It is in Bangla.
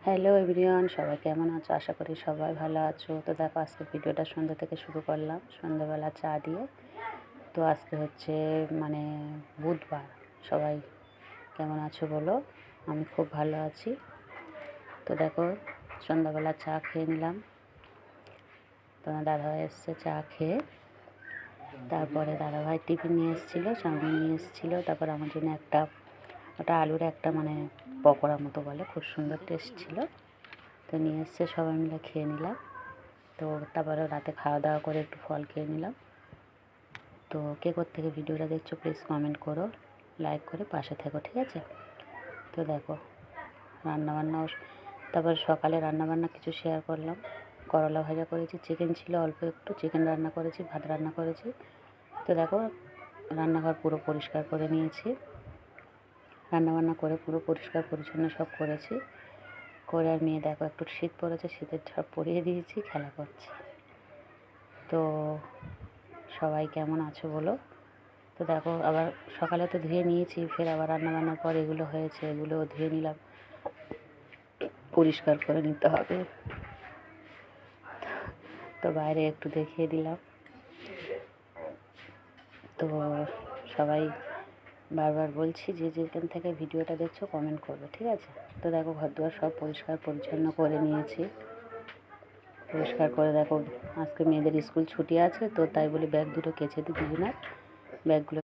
হ্যালো এভরিওয়ান, সবাই কেমন আছো? আশা করি সবাই ভালো আছো। তো দেখো, আজকে ভিডিওটা সন্ধ্যা থেকে শুরু করলাম, সন্ধ্যাবেলা চা দিয়ে। তো আজকে হচ্ছে মানে বুধবার। সবাই কেমন আছো বলো? আমি খুব ভালো আছি। তো দেখো, সন্ধ্যাবেলা চা খেয়ে নিলাম। তোমার দাদাভাই এসছে চা খেয়ে। তারপরে দাদাভাই টিফিন নিয়ে এসেছিলো, চাউমিন নিয়ে এসেছিলো। তারপর আমার জন্য ওটা আলুর একটা পকোড়া মতো বলে, খুব সুন্দর টেস্ট ছিল। তো নিয়ে এসছে, সবাই মিলে খেয়ে নিলাম। তো তারপরে রাতে খাওয়া দাওয়া করে একটু ফল খেয়ে নিলাম। তো কে থেকে ভিডিওটা দেখছো প্লিজ কমেন্ট করো, লাইক করে পাশে থেকো, ঠিক আছে? তো দেখো, রান্নাবান্নাও তারপর সকালে রান্নাবান্না কিছু শেয়ার করলাম। করলা ভাজা করেছি, চিকেন ছিল অল্প একটু, চিকেন রান্না করেছি, ভাত রান্না করেছি। তো দেখো, রান্নাঘর পুরো পরিষ্কার করে নিয়েছি। রান্নাবান্না করে পুরো পরিষ্কার পরিচ্ছন্ন সব করেছি। করে আর মেয়ে দেখো, একটু শীত পড়েছে, শীতের সব পরিয়ে দিয়েছি, খেলা করছে। তো সবাই কেমন আছো বলো? তো দেখো, আবার সকালে তো ধুয়ে নিয়েছি, ফের আবার রান্নাবান্নার পর এগুলো হয়েছে, এগুলোও ধুয়ে নিলাম, পরিষ্কার করে নিতে হবে। তো বাইরে একটু দেখিয়ে দিলাম। তো সবাই বারবার বলছি যে যেখান থেকে ভিডিওটা দেখছো কমেন্ট করবে, ঠিক আছে? তো দেখো, ঘরদুয়ার সব পরিষ্কার পরিচ্ছন্ন করে নিয়েছি। পরিষ্কার করে দেখো, আজকে মেয়েদের স্কুল ছুটি আছে, তো তাই বলে ব্যাগ দুটো কেচে দিই দুজনের। ব্যাগগুলো